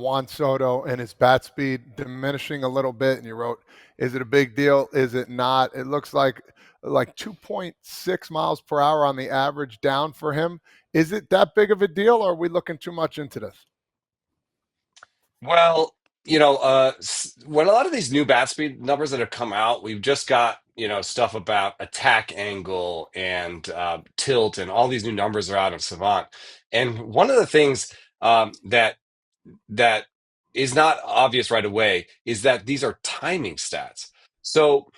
Juan Soto and his bat speed diminishing a little bit, and you wrote, "Is it a big deal? Is it not?" It looks like 2.6 miles per hour on the average down for him. Is it that big of a deal, or are we looking too much into this? Well, when a lot of these new bat speed numbers that have come out, we've just got, stuff about attack angle and tilt, and all these new numbers are out of Savant. And one of the things that is not obvious right away is that these are timing stats. So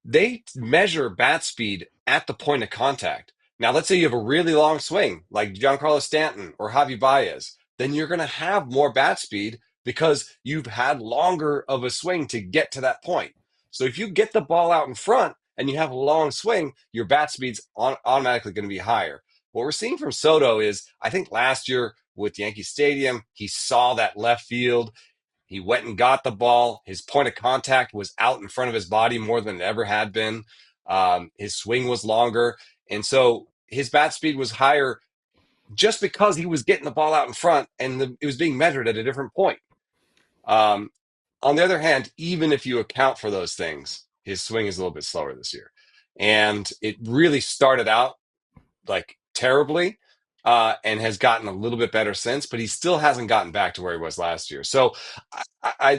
they measure bat speed at the point of contact. Now, let's say you have a really long swing, like Giancarlo Stanton or Javi Baez, then you're going to have more bat speed because you've had longer of a swing to get to that point. So if you get the ball out in front and you have a long swing, your bat speed's automatically going to be higher. What we're seeing from Soto is, I think last year with Yankee Stadium, he saw that left field. He went and got the ball. His point of contact was out in front of his body more than it ever had been. His swing was longer. And so his bat speed was higher just because he was getting the ball out in front and it was being measured at a different point. Um, on the other hand, even if you account for those things, his swing is a little bit slower this year. And it really started out like terribly, and has gotten a little bit better since, but he still hasn't gotten back to where he was last year. So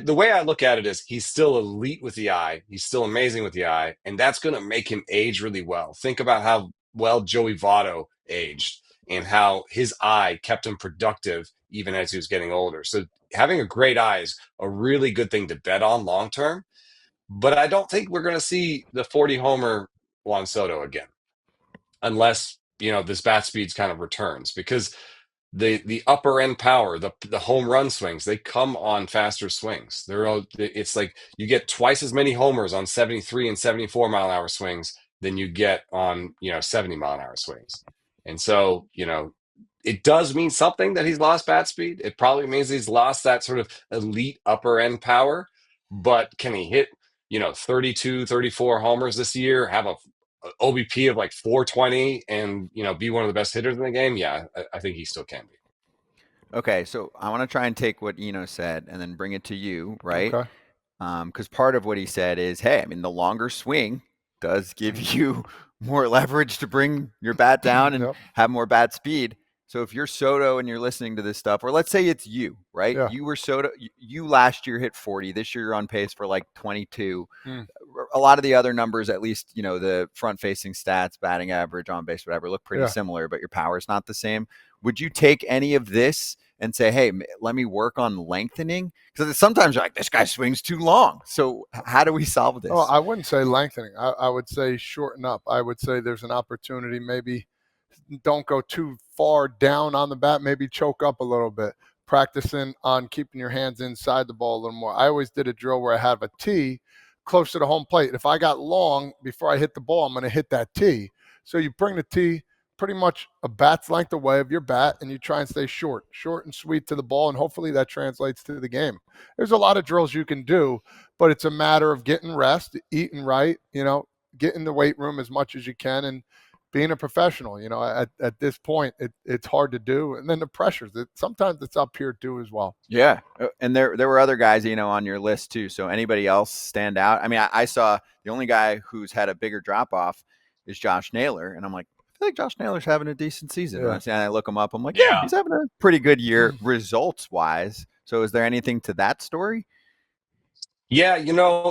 the way I look at it is he's still elite with the eye. He's still amazing with the eye, and that's going to make him age really well. Think about how well Joey Votto aged and how his eye kept him productive even as he was getting older. So having a great eye is a really good thing to bet on long term. But I don't think we're going to see the 40 homer Juan Soto again unless this bat speeds kind of returns because the upper end power, the home run swings, they come on faster swings. It's like you get twice as many homers on 73 and 74-mile-an-hour swings than you get on 70-mile-an-hour swings. And so it does mean something that he's lost bat speed. It probably means he's lost that sort of elite upper end power. But can he hit 32, 34 homers this year, have a OBP of like 420, and be one of the best hitters in the game? Yeah, I think he still can be. Okay, so I want to try and take what Eno said and then bring it to you, right? Okay. Because part of what he said is, hey, I mean, the longer swing does give you more leverage to bring your bat down and Yep. have more bat speed. So if you're Soto and you're listening to this stuff, or let's say it's you, right? Yeah. You were Soto. You last year hit 40. This year you're on pace for like 22. Mm. A lot of the other numbers, at least, the front-facing stats, batting average, on base, whatever, look pretty Yeah. similar, but your power's not the same. Would you take any of this and say, hey, let me work on lengthening? Because sometimes you're like, this guy swings too long. So how do we solve Oh, this? I wouldn't say lengthening. I would say shorten up. I would say there's an opportunity. Maybe don't go too far down on the bat. Maybe choke up a little bit. Practicing on keeping your hands inside the ball a little more. I always did a drill where I have a tee close to the home plate. If I got long before I hit the ball, I'm going to hit that tee. So you bring the tee pretty much a bat's length away of your bat, and you try and stay short and sweet to the ball, and hopefully that translates to the game. There's a lot of drills you can do, but it's a matter of getting rest, eating right, get in the weight room as much as you can, and being a professional. At this point, it's hard to do, and then the pressures. Sometimes it's up here too as well. Yeah, and there were other guys, on your list too. So anybody else stand out? I mean, I saw the only guy who's had a bigger drop off is Josh Naylor, and I'm like, I feel like Josh Naylor's having a decent season. Yeah. And I look him up, I'm like, yeah, Yeah. he's having a pretty good year results wise. So is there anything to that story? Yeah,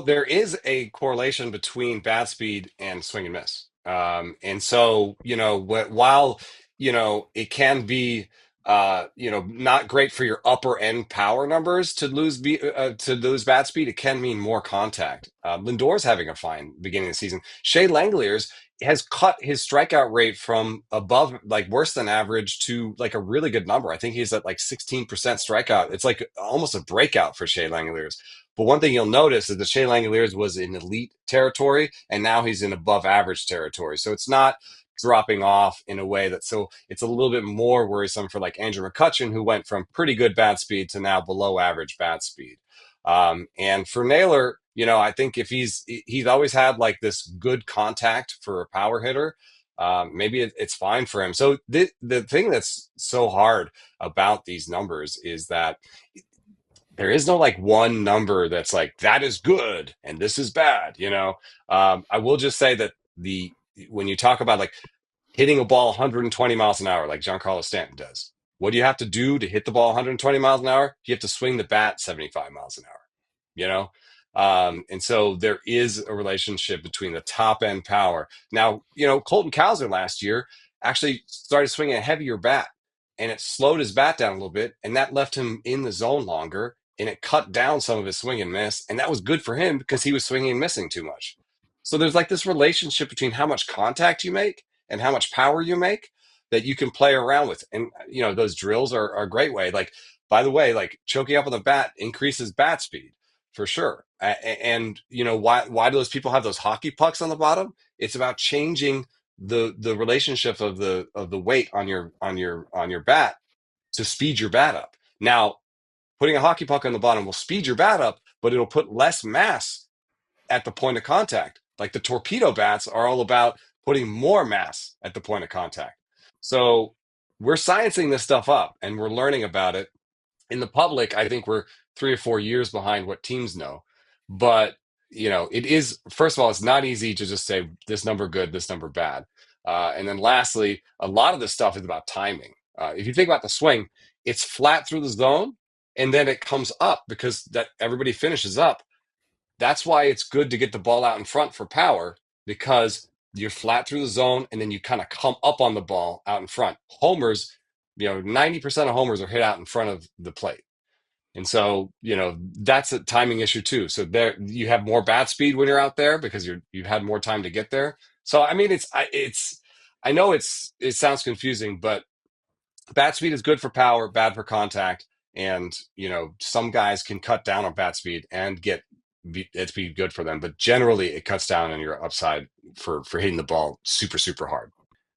there is a correlation between bat speed and swing and miss. And so, while, it can be, not great for your upper end power numbers to lose bat speed, it can mean more contact. Lindor's having a fine beginning of the season. Shea Langeliers has cut his strikeout rate from above, like worse than average, to like a really good number. I think he's at like 16% strikeout. It's like almost a breakout for Shea Langeliers. But one thing you'll notice is that Shea Langeliers was in elite territory, and now he's in above average territory. So it's not dropping off in a way that, so it's a little bit more worrisome for like Andrew McCutchen, who went from pretty good bat speed to now below average bat speed. And for Naylor, I think if he's always had like this good contact for a power hitter, maybe it's fine for him. So the thing that's so hard about these numbers is that there is no like one number that's like that is good and this is bad. I will just say that the when you talk about like hitting a ball 120 miles an hour, like Giancarlo Stanton does, what do you have to do to hit the ball 120 miles an hour? You have to swing the bat 75 miles an hour. You know, and so there is a relationship between the top end power. Now, Colton Cowser last year actually started swinging a heavier bat, and it slowed his bat down a little bit, and that left him in the zone longer, and it cut down some of his swing and miss, and that was good for him because he was swinging and missing too much. So there's like this relationship between how much contact you make and how much power you make that you can play around with. And those drills are a great way. Like, by the way, like choking up on the bat increases bat speed for sure. And why do those people have those hockey pucks on the bottom? It's about changing the relationship of the weight on your bat to speed your bat up. Now, putting a hockey puck on the bottom will speed your bat up, but it'll put less mass at the point of contact. Like the torpedo bats are all about putting more mass at the point of contact. So we're sciencing this stuff up and we're learning about it. In the public, I think we're 3 or 4 years behind what teams know. But it is, first of all, it's not easy to just say this number good, this number bad. And then lastly, a lot of this stuff is about timing. If you think about the swing, it's flat through the zone and then it comes up because that everybody finishes up. That's why it's good to get the ball out in front for power, because you're flat through the zone and then you kind of come up on the ball out in front. Homers, 90% of homers are hit out in front of the plate. And so, that's a timing issue too. So there you have more bat speed when you're out there because you've had more time to get there. So I mean I know it sounds confusing, but bat speed is good for power, bad for contact. And, some guys can cut down on bat speed and get it be good for them. But generally, it cuts down on your upside for hitting the ball super, super hard.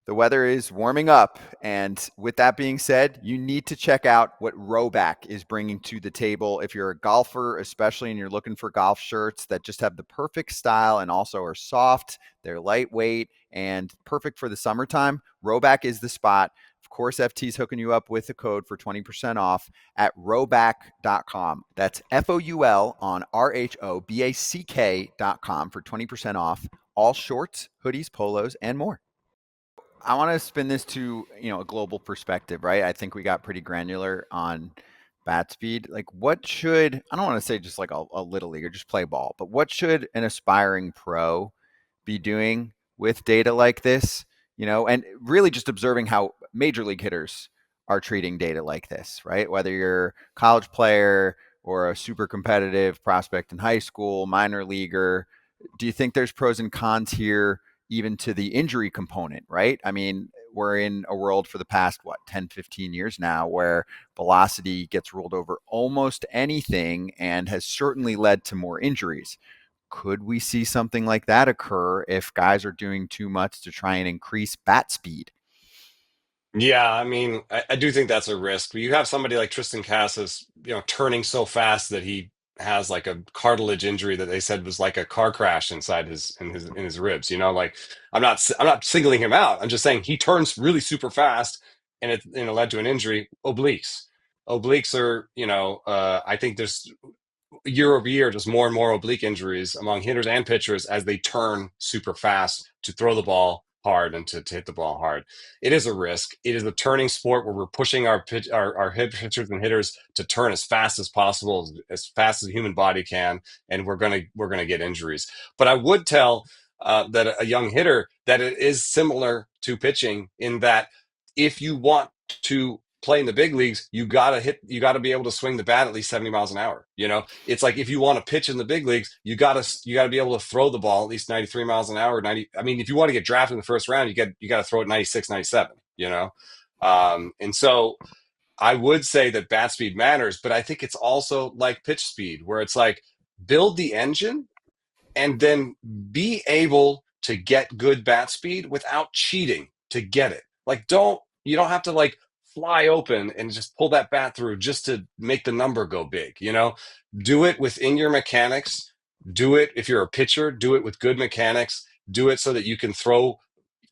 The weather is warming up. And with that being said, you need to check out what Rowback is bringing to the table. If you're a golfer, especially, and you're looking for golf shirts that just have the perfect style and also are soft, they're lightweight and perfect for the summertime, Rowback is the spot. Of course, FT's hooking you up with a code for 20% off at rowback.com. That's FOUL on RHOBACK.com for 20% off all shorts, hoodies, polos, and more. I want to spin this to, a global perspective, right? I think we got pretty granular on bat speed. Like I don't want to say just like a little league or just play ball, but what should an aspiring pro be doing with data like this? And really just observing how major league hitters are treating data like this, right? Whether you're a college player or a super competitive prospect in high school, minor leaguer, do you think there's pros and cons here, even to the injury component, right? I mean, we're in a world for the past, 10, 15 years now where velocity gets ruled over almost anything and has certainly led to more injuries. Could we see something like that occur if guys are doing too much to try and increase bat speed? Yeah, I mean, I do think that's a risk. You have somebody like Tristan Cassis, turning so fast that he has like a cartilage injury that they said was like a car crash inside his ribs. Like I'm not singling him out. I'm just saying he turns really super fast, and it led to an injury. Obliques, obliques are I think there's year over year, just more and more oblique injuries among hitters and pitchers as they turn super fast to throw the ball hard and to hit the ball hard. It is a risk. It is a turning sport where we're pushing our hit pitchers and hitters to turn as fast as possible, as fast as the human body can, and we're gonna get injuries. But I would tell that a young hitter that it is similar to pitching in that if you want to play in the big leagues, you gotta be able to swing the bat at least 70 miles an hour. It's like if you want to pitch in the big leagues, you gotta be able to throw the ball at least 93 miles an hour. 90. I mean, if you want to get drafted in the first round, you got to throw it 96, 97. And so I would say that bat speed matters, but I think it's also like pitch speed, where it's like build the engine and then be able to get good bat speed without cheating to get it. Like you don't have to like fly open and just pull that bat through just to make the number go big, Do it within your mechanics. Do it if you're a pitcher, do it with good mechanics. Do it so that you can throw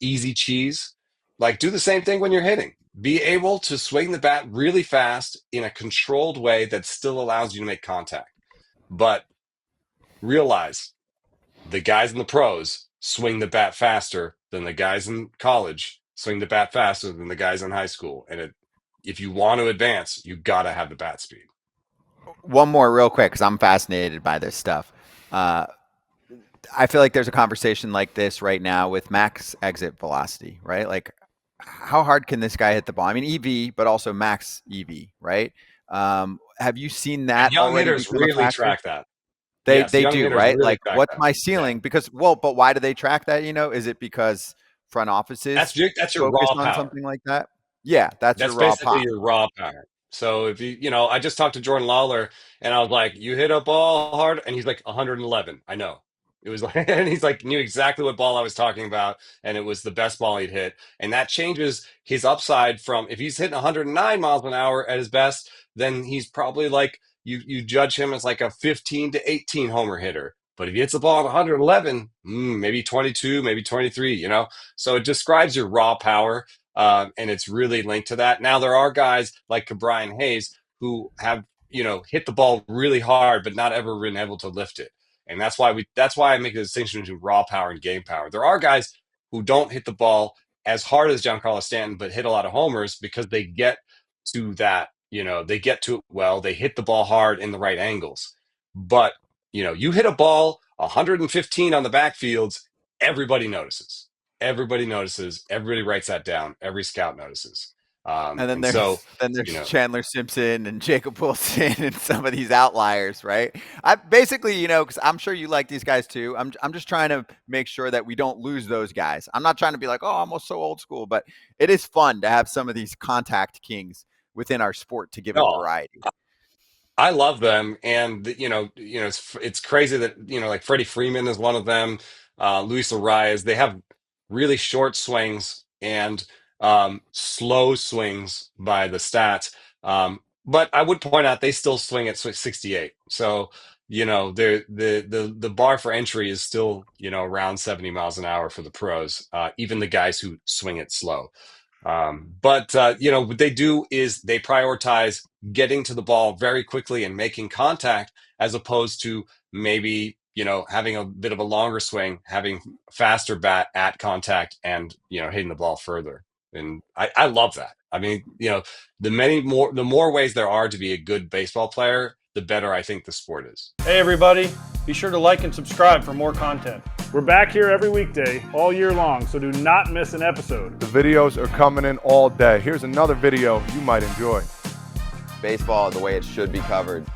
easy cheese. Like do the same thing when you're hitting. be able to swing the bat really fast in a controlled way that still allows you to make contact. But realize the guys in the pros swing the bat faster than the guys in college swing the bat faster than the guys in high school. And if you want to advance, you got to have the bat speed. One more real quick, because I'm fascinated by this stuff. I feel like there's a conversation like this right now with max exit velocity, right? Like, how hard can this guy hit the ball? I mean, EV, but also max EV, right? Have you seen that And young already hitters become a really factor? track that. They Yes, young do, hitters right? really Like, track what's that. my ceiling? Yeah. Because, well, but why do they track that? Is it because front offices That's your focus raw on power. something like that? Yeah, that's your That's raw basically pop. your raw power. So if I just talked to Jordan Lawler and I was like, you hit a ball hard, and he's like 111. I know. It was like, and he's like, knew exactly what ball I was talking about, and it was the best ball he'd hit. And that changes his upside from, if he's hitting 109 miles an hour at his best, then he's probably like, you judge him as like a 15 to 18 homer hitter. But if he hits the ball at 111, maybe 22, maybe 23, So it describes your raw power. And it's really linked to that. Now there are guys like Brian Hayes who have hit the ball really hard, but not ever been able to lift it. And that's why I make the distinction between raw power and game power. There are guys who don't hit the ball as hard as Giancarlo Stanton, but hit a lot of homers because they get to that. They get to it well. They hit the ball hard in the right angles. But you hit a ball 115 on the backfields, everybody notices. Everybody notices. Everybody writes that down. Every scout notices. And then there's Chandler Simpson and Jacob Wilson and some of these outliers, right? I basically, because I'm sure you like these guys too. I'm just trying to make sure that we don't lose those guys. I'm not trying to be like, oh, I'm so old school, but it is fun to have some of these contact kings within our sport to give it variety. I love them, and it's crazy that like Freddie Freeman is one of them. Luis Arias, they have really short swings and slow swings by the stats. But I would point out they still swing at 68. So the bar for entry is still around 70 miles an hour for the pros, even the guys who swing it slow. But what they do is they prioritize getting to the ball very quickly and making contact, as opposed to maybe having a bit of a longer swing, having faster bat at contact, and hitting the ball further. And I love that. I mean, the more ways there are to be a good baseball player, the better I think the sport is. Hey everybody, be sure to like and subscribe for more content. We're back here every weekday, all year long, so do not miss an episode. The videos are coming in all day. Here's another video you might enjoy. Baseball the way it should be covered.